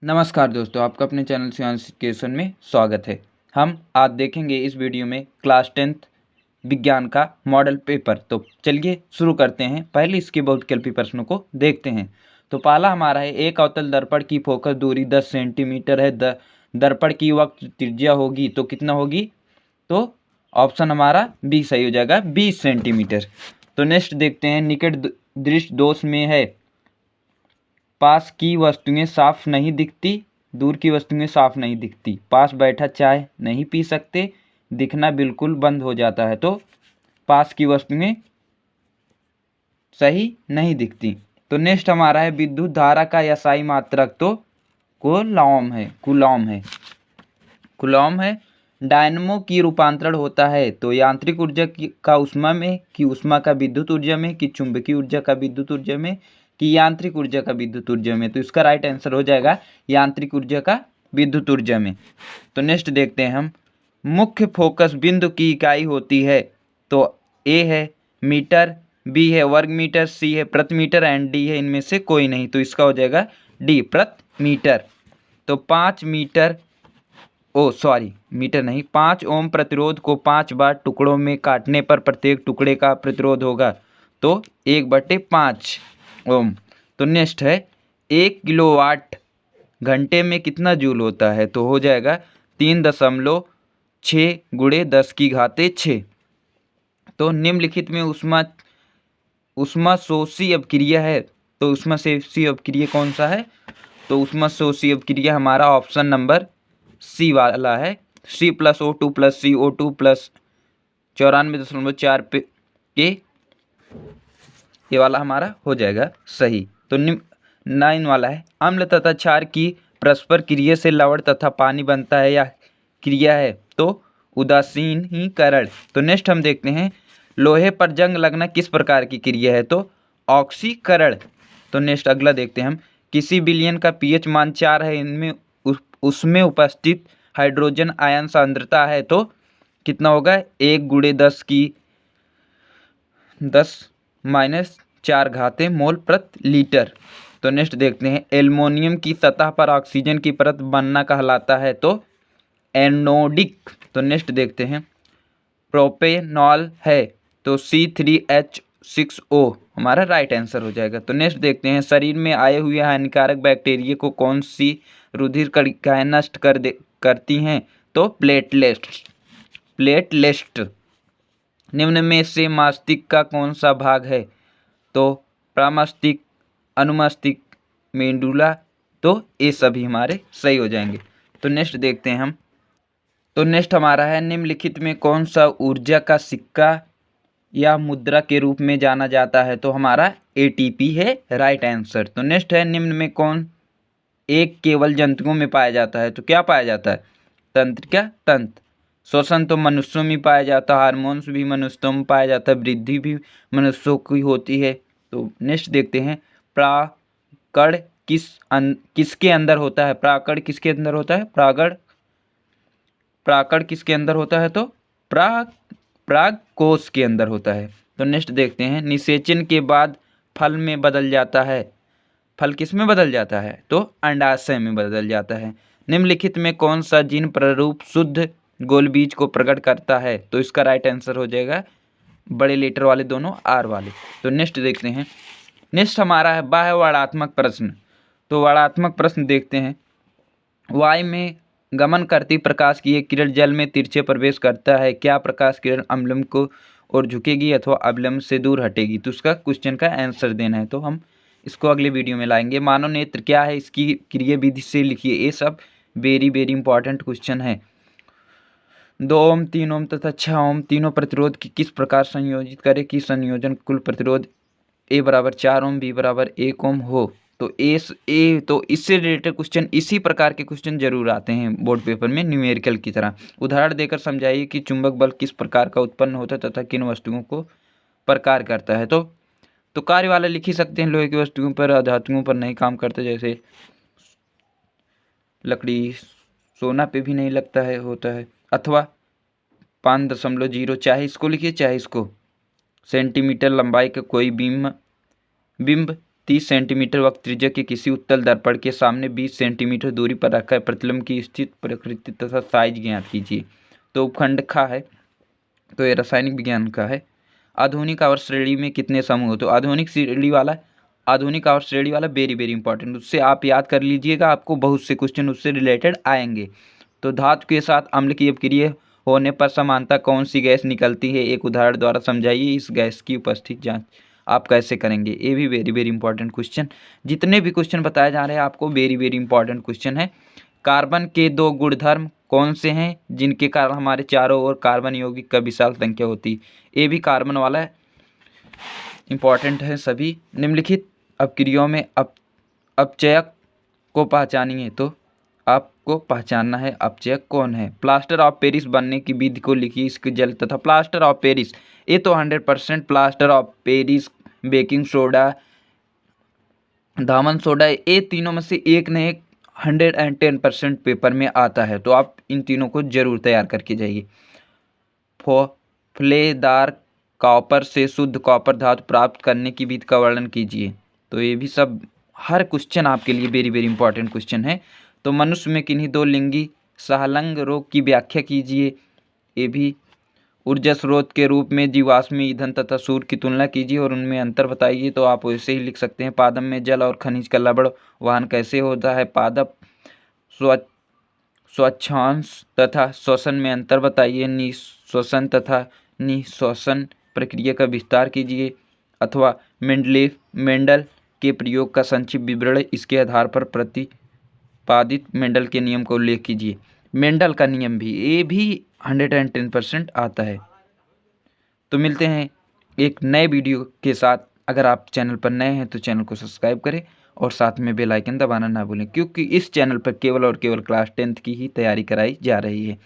नमस्कार दोस्तों, आपका अपने चैनल सियांस एजुकेशन में स्वागत है। हम आज देखेंगे इस वीडियो में क्लास 10th विज्ञान का मॉडल पेपर। तो चलिए शुरू करते हैं। पहले इसके बहुविकल्पी प्रश्नों को देखते हैं। तो पहला हमारा है, एक अवतल दर्पण की फोकस दूरी 10 सेंटीमीटर है। दर्पण की वक्र त्रिज्या होगी तो कितना होगी? तो ऑप्शन हमारा बी सही हो जाएगा, 20 सेंटीमीटर। तो नेक्स्ट देखते हैं, निकट दृष्टि दोष में है, पास की वस्तुएं साफ नहीं दिखती, दूर की वस्तुएं साफ नहीं दिखती। पास बैठा चाय नहीं पी सकते, दिखना बिल्कुल बंद हो जाता है। तो पास की वस्तुएं सही नहीं दिखती। तो नेक्स्ट हमारा है, विद्युत धारा का SI मात्रक तो कूलॉम है। डायनमो की रूपांतरण होता है तो यांत्रिक ऊर्जा का उष्मा में, कि उष्मा का विद्युत ऊर्जा में, कि चुंबकीय ऊर्जा का विद्युत ऊर्जा में, कि यांत्रिक ऊर्जा का विद्युत ऊर्जा में। तो इसका राइट आंसर हो जाएगा यांत्रिक ऊर्जा का विद्युत ऊर्जा में। तो नेक्स्ट देखते हैं हम, मुख्य फोकस बिंदु की इकाई होती है तो ए है मीटर, बी है वर्ग मीटर, सी है प्रति मीटर एंड डी है इनमें से कोई नहीं। तो इसका हो जाएगा डी, प्रति मीटर। तो 5 ओम प्रतिरोध को 5 बार टुकड़ों में काटने पर प्रत्येक टुकड़े का प्रतिरोध होगा तो 1/5 ओम। तो नेक्स्ट है, 1 किलोवाट घंटे में कितना जूल होता है? तो हो जाएगा 3.6 × 10⁻6। तो निम्नलिखित में ऊष्माशोषी अपक्रिया है तो ऊष्माशोषी अपक्रिया कौन सा है? तो ऊष्माशोषी अपक्रिया हमारा ऑप्शन नंबर सी वाला है, C+O2 + CO2 + 94.4 के ये वाला हमारा हो जाएगा सही। तो 9 वाला है, अम्ल तथा क्षार की परस्पर क्रिया से लवण तथा पानी बनता है या क्रिया है तो उदासीनीकरण। तो नेक्स्ट हम देखते हैं, लोहे पर जंग लगना किस प्रकार की क्रिया है? तो ऑक्सीकरण। तो नेक्स्ट अगला देखते हैं हम, किसी विलयन का pH मान 4 है, इनमें उसमें उपस्थित हाइड्रोजन आयन सांद्रता है तो कितना होगा? 1 × 10⁻⁴ मोल प्रति लीटर। तो नेक्स्ट देखते हैं, एल्युमिनियम की सतह पर ऑक्सीजन की परत बनना कहलाता है तो एनोडिक। तो नेक्स्ट देखते हैं, प्रोपेनॉल है तो C3H6O हमारा राइट आंसर हो जाएगा। तो नेक्स्ट देखते हैं, शरीर में आए हुए हानिकारक बैक्टीरिया को कौन सी रुधिर कणिकाएं नष्ट करती हैं? तो प्लेटलेस्ट। निम्न में से मस्तिष्क का कौन सा भाग है? तो प्रमस्तिष्क, अनुमस्तिष्क, मेडुला। तो ये सभी हमारे सही हो जाएंगे। तो नेक्स्ट देखते हैं हम, तो नेक्स्ट हमारा है, निम्नलिखित में कौन सा ऊर्जा का सिक्का या मुद्रा के रूप में जाना जाता है? तो हमारा ATP है राइट आंसर। तो नेक्स्ट है, निम्न में कौन एक केवल जंतुओं में पाया जाता है? तो क्या पाया जाता है? तंत्र। श्वसन तो मनुष्यों में पाया जाता है, हार्मोन्स भी मनुष्यों में पाया जाता है, वृद्धि भी मनुष्यों की होती है। तो नेक्स्ट देखते हैं, प्राकड़ किसके अंदर होता है? प्राकड़ किसके अंदर होता है? प्राकड़ किसके अंदर होता है? तो परागकोश के अंदर होता है। तो नेक्स्ट देखते हैं, निषेचन के बाद फल में बदल जाता है। फल किस में बदल जाता है? तो अंडाशय में बदल जाता है। निम्नलिखित में कौन सा जीन प्रारूप शुद्ध गोल बीज को प्रकट करता है? तो इसका राइट आंसर हो जाएगा बड़े लेटर वाले दोनों R वाले। तो नेक्स्ट देखते हैं, नेक्स्ट हमारा है बाह्य वर्णात्मक प्रश्न। तो वर्णात्मक प्रश्न देखते हैं, वायु में गमन करती प्रकाश की एक किरण जल में तिरछे प्रवेश करता है, क्या प्रकाश किरण अवलंब को और झुकेगी अथवा अवलंब से दूर हटेगी? तो उसका क्वेश्चन का आंसर देना है। तो हम इसको अगले वीडियो में लाएंगे। मानव नेत्र क्या है, इसकी क्रिया विधि से लिखिए। ये सब वेरी इंपॉर्टेंट क्वेश्चन है। 2 ओम, 3 ओम तथा 6 ओम तीनों प्रतिरोध की किस प्रकार संयोजित करें कि संयोजन कुल प्रतिरोध A = 4 ओम, B = 1 ओम हो? तो तो इससे रिलेटेड क्वेश्चन, इसी प्रकार के क्वेश्चन जरूर आते हैं बोर्ड पेपर में न्यूमेरिकल की तरह। उदाहरण देकर समझाइए कि चुंबक बल किस प्रकार का उत्पन्न होता है तथा किन वस्तुओं को प्रकार करता है? तो कार्य वाला लिख ही सकते हैं, लोहे की वस्तुओं पर, धातुओं पर नहीं काम करते, जैसे लकड़ी, सोना पे भी नहीं लगता है, होता है। अथवा 5.0, चाहे इसको लिखिए चाहे इसको, सेंटीमीटर लंबाई का कोई बिंब 30 सेंटीमीटर वक्र त्रिज्या के किसी उत्तल दर्पण के सामने 20 सेंटीमीटर दूरी पर रखकर प्रतिबिंब की स्थित प्रकृति तथा साइज ज्ञात कीजिए। तो उपखंड खा है, तो ये रासायनिक विज्ञान का है। आधुनिक आवर्त श्रेणी में कितने समूह? तो आधुनिक आवर्त श्रेणी वाला वेरी वेरी इंपॉर्टेंट, उससे आप याद कर लीजिएगा, आपको बहुत से क्वेश्चन उससे रिलेटेड आएंगे। तो धातु के साथ अम्ल की अपक्रिया होने पर समानता कौन सी गैस निकलती है? एक उदाहरण द्वारा समझाइए। इस गैस की उपस्थिति जांच आप कैसे करेंगे? ये भी वेरी वेरी इंपॉर्टेंट क्वेश्चन। जितने भी क्वेश्चन बताए जा रहे हैं आपको वेरी वेरी इंपॉर्टेंट क्वेश्चन है। कार्बन के 2 गुणधर्म कौन से हैं जिनके कारण हमारे चारों ओर कार्बन यौगिक का विशाल संख्या होती है? ये भी कार्बन वाला है, इंपॉर्टेंट है सभी। निम्नलिखित अपक्रियाओं में अपचयक को पहचानिए। तो आपको पहचानना है अपचयक कौन है। प्लास्टर ऑफ पेरिस बनने की विधि को लिखिए। इसके जल तथा प्लास्टर ऑफ पेरिस, ये तो 100% plaster of Paris, baking soda, दामन सोडा, ये तीनों में से एक न एक 110% पेपर में आता है। तो आप इन तीनों को जरूर तैयार करके जाइए। फलेदार कॉपर से शुद्ध कॉपर धातु प्राप्त करने की विधि का वर्णन कीजिए। तो ये भी सब हर क्वेश्चन आपके लिए वेरी वेरी इंपॉर्टेंट क्वेश्चन है। तो मनुष्य में किन्हीं 2 लिंगी सहलंग रोग की व्याख्या कीजिए। ये भी ऊर्जा स्रोत के रूप में जीवाश्म ईंधन तथा सूर्य की तुलना कीजिए और उनमें अंतर बताइए। तो आप वैसे ही लिख सकते हैं। पादप में जल और खनिज का लवण वहन कैसे होता है? पादप स्वच्छांश तथा श्वसन में अंतर बताइए। निःश्वसन तथा निःश्वसन प्रक्रिया का विस्तार कीजिए। अथवा मेंडल के प्रयोग का संक्षिप्त विवरण, इसके आधार पर प्रतिपादित मेंडल के नियम का उल्लेख कीजिए। मेंडल का नियम भी, ये भी 110% आता है। तो मिलते हैं एक नए वीडियो के साथ। अगर आप चैनल पर नए हैं तो चैनल को सब्सक्राइब करें और साथ में बेल आइकन दबाना ना भूलें, क्योंकि इस चैनल पर केवल और केवल क्लास 10th की ही तैयारी कराई जा रही है।